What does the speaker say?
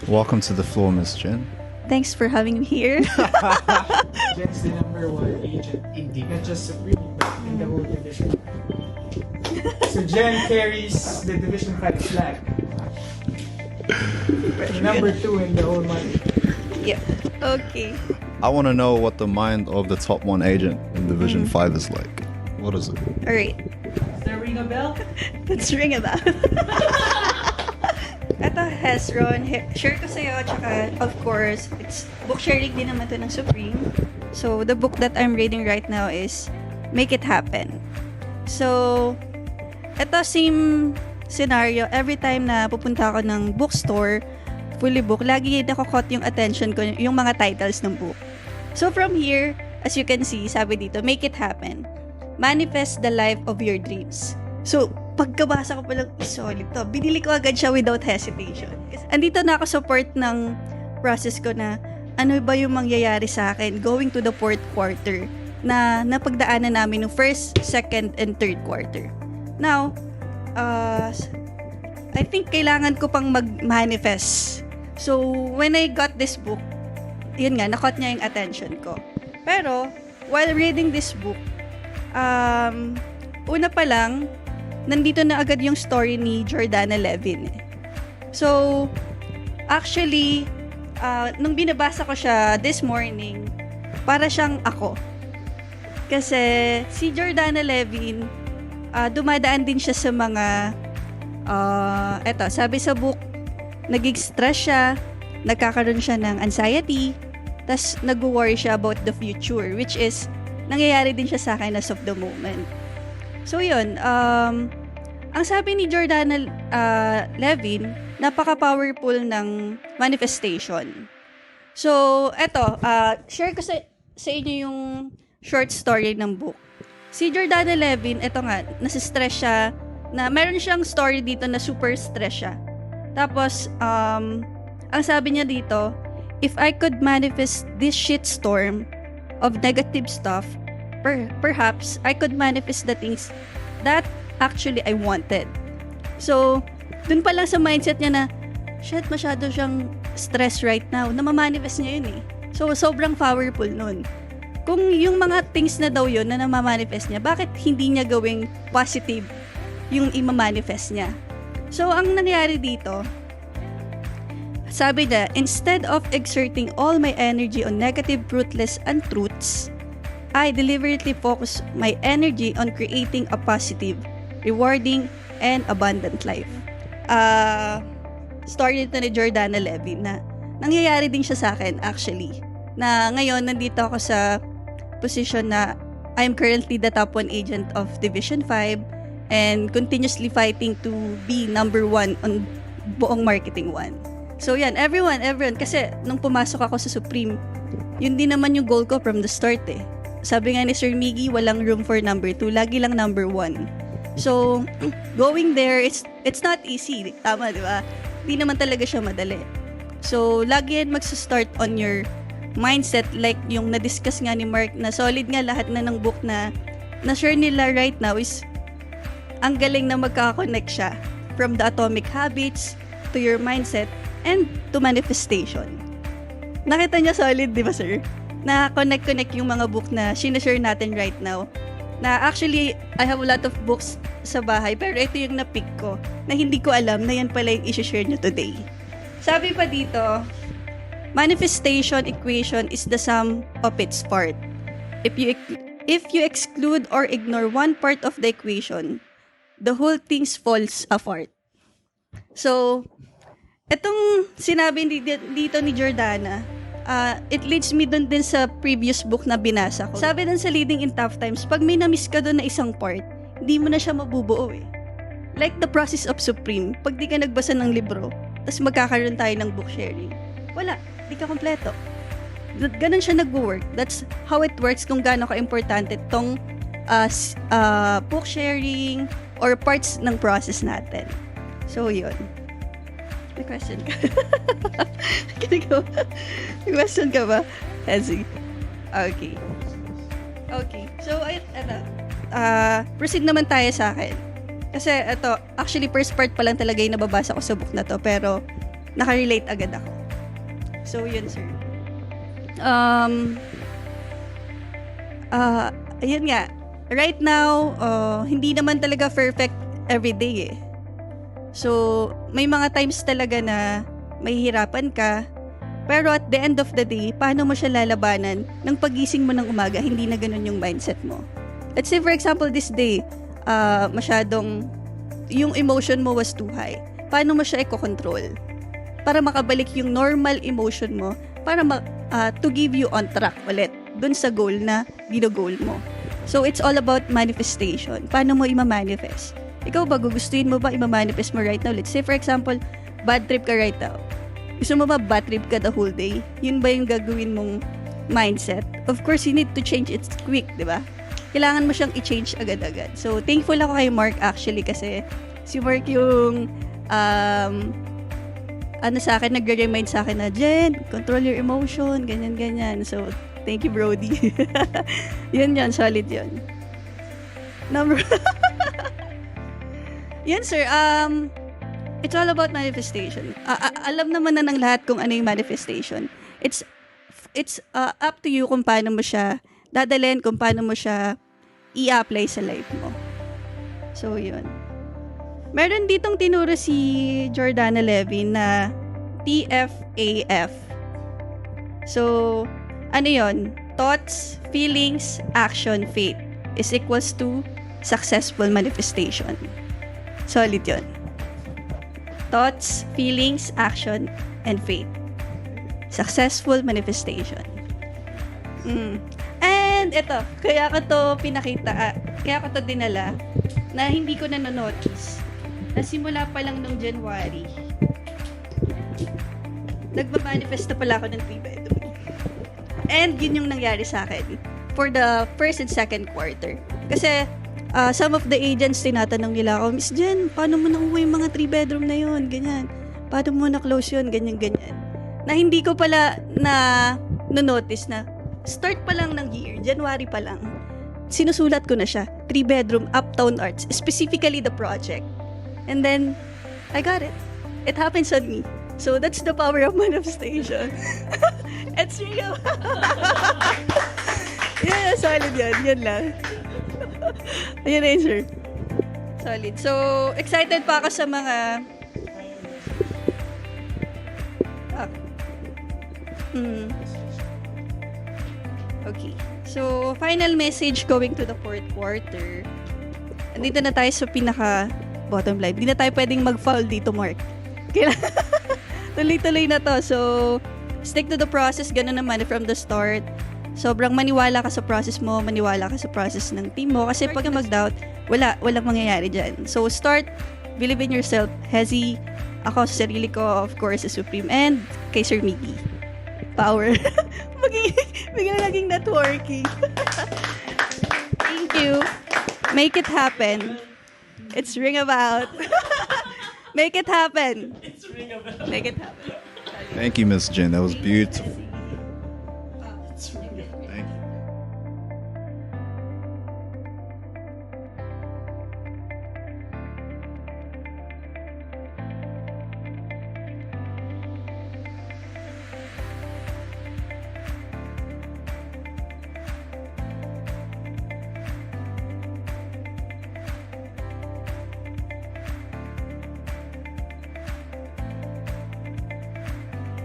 Welcome to the floor, Miss Jen. Thanks for having me here. Jen's the #1 agent in not just Supreme, but in the whole division. So Jen carries the Division 5 flag. The #2 in the whole month. Yeah. Okay. I want to know what the mind of the top 1 agent in Division 5 is like. What is it? All right. Does that ring a bell? Let's ring a bell. Ito, Hezron. Share ko sa'yo. Tsaka, of course, it's book sharing din naman to ng Supreme. So, the book that I'm reading right now is Make It Happen. So, ito, same scenario. Every time na pupunta ako ng bookstore, fully book, lagi nakakot yung attention ko, yung mga titles ng book. So, from here, as you can see, sabi dito, Make It Happen. Manifest the life of your dreams. So, pagkabasa ko palang, solid to. Binili ko agad siya without hesitation. Andito na ako sa part ng process ko na ano ba yung mangyayari sa akin going to the 4th quarter na napagdaanan namin ng 1st, 2nd, and 3rd quarter. Now, I think kailangan ko pang mag-manifest. So, when I got this book, yun nga, nakot niya yung attention ko. Pero, while reading this book, una pa lang, nandito na agad yung story ni Jordana Levin. So, actually, nung binabasa ko siya this morning, para siyang ako. Kasi si Jordana Levin, dumadaan din siya sa mga, eto, sabi sa book, naging stress siya, nagkakaroon siya ng anxiety, tas nag-worry siya about the future, which is, nangyayari din siya sa akin as of the moment. So yun, ang sabi ni Jordana Levin, napaka-powerful ng manifestation. So, eto, share ko sa inyo yung short story ng book. Si Jordana Levin, eto nga, nasistress siya, na meron siyang story dito na super stress siya. Tapos, ang sabi niya dito, if I could manifest this shitstorm of negative stuff, perhaps I could manifest the things that actually I wanted. So, dun pa lang sa mindset niya na, shit, masyado siyang stress right now, na mamanifest niya yun eh. So, sobrang powerful nun. Kung yung mga things na daw yun na namamanifest niya, bakit hindi niya gawing positive yung imamanifest niya? So, ang nangyari dito, sabi niya, instead of exerting all my energy on negative, fruitless untruths, I deliberately focus my energy on creating a positive, rewarding, and abundant life. Story nito ni Jordana Levin na nangyayari din siya sa akin actually. Na ngayon, nandito ako sa position na I'm currently the top 1 agent of Division 5 and continuously fighting to be #1 on buong marketing 1. So yan, everyone, kasi nung pumasok ako sa Supreme, yun din naman yung goal ko from the start eh. Sabi nga ni Sir Miggy, walang room for #2, lagi lang #1. So, going there, it's not easy. Tama, di ba? Hindi naman talaga siya madali. So, lagi yan magsa-start on your mindset like yung na-discuss nga ni Mark na solid nga lahat na ng book na na-share nila right now is ang galing na magkaka-connect siya from the atomic habits to your mindset and to manifestation. Nakita niya solid, di ba, sir? Na connect yung mga book na sinashare natin right now. Na actually, I have a lot of books sa bahay, pero ito yung na-pick ko, na hindi ko alam na yan pala yung isi-share nyo today. Sabi pa dito, manifestation equation is the sum of its part. If you exclude or ignore one part of the equation, the whole thing falls apart. So, itong sinabi dito ni Jordana, it leads me dun din sa previous book na binasa ko. Sabi dun sa Leading in Tough Times, pag may na-miss ka dun na isang part, hindi mo na siya mabubuo eh. Like the process of Supreme, pag di ka nagbasa ng libro, tapos magkakaroon tayo ng book sharing, wala, di ka kompleto. Ganun siya nag-work. That's how it works kung gaano ka-importante tong book sharing or parts ng process natin. So, yun. May question ka? May question ka ba? Hezi? Okay. So, proceed naman tayo sa akin. Kasi, actually, first part pa lang talaga yung nababasa ko sa book na to, pero nakarelate agad ako. So, yun, sir. Ayun nga. Right now, hindi naman talaga perfect everyday eh. So, may mga times talaga na mahihirapan ka. Pero at the end of the day, paano mo siya lalabanan ng pagising mo ng umaga, hindi na ganun yung mindset mo. Let's say for example, this day, yung emotion mo was too high. Paano mo siya i-control? Para makabalik yung normal emotion mo, para to give you on track ulit dun sa goal na gino-goal mo. So, it's all about manifestation. Paano mo ima-manifest? Ikaw ba, gugustuhin mo ba ima-manifest mo right now? Let's say, for example, bad trip ka right now. Gusto mo ba bad trip ka the whole day? Yun ba yung gagawin mong mindset? Of course, you need to change it quick, di ba? Kailangan mo siyang i-change agad-agad. So, thankful ako kay Mark actually kasi si Mark yung sa akin, nagre-remind sa akin na, Jen, control your emotion, ganyan-ganyan. So, thank you, Brody. Yun, solid yun. Number... Yan, sir. It's all about manifestation. Alam naman na ng lahat kung ano yung manifestation. It's up to you kung paano mo siya dadalhin, kung paano mo siya i-apply sa life mo. So, yun. Meron ditong tinuro si Jordana Levin na TFAF. So, ano yun? Thoughts, feelings, action, faith is equals to successful manifestation. Solid yun. Thoughts, feelings, action, and faith. Successful manifestation. And ito, kaya ko to pinakita, kaya ko to dinala, na hindi ko na notice. Na simula pa lang nung January, nagmamanifest na pala ako ng 3-bedroom. And yun yung nangyari sa akin for the first and second quarter. Kasi, some of the agents, tinatanong nila ako, Miss Jen, paano mo nakuha yung mga 3-bedroom na yun? Ganyan. Paano mo na-close yun? Ganyan-ganyan. Na hindi ko pala notice na start pa lang ng year, January pa lang, sinusulat ko na siya. 3-bedroom, Uptown Arts. Specifically the project. And then, I got it. It happens on me. So, that's the power of manifestation. It's real. Yeah, solid yan. Yan lang. Ayan na yun, sir. Solid. So, excited pa ako sa mga... Okay. So, final message going to the fourth quarter. Andito na tayo sa pinaka bottom line. Hindi na tayo pwedeng mag-foul dito, Mark. Tuloy-tuloy na to. So, stick to the process. Ganun naman from the start. Sobrang maniwala ka sa process mo, maniwala ka sa process ng team mo. Kasi pag mag-doubt, walang mangyayari dyan. So, start, believe in yourself. Hezi, ako sa sarili ko, of course, sa Supreme, and kay Sir Miggy. Power. Bigla naging networking. Thank you. Make it happen. It's ring about. Make it happen. Make it happen. Thank you, Miss Jen. That was beautiful.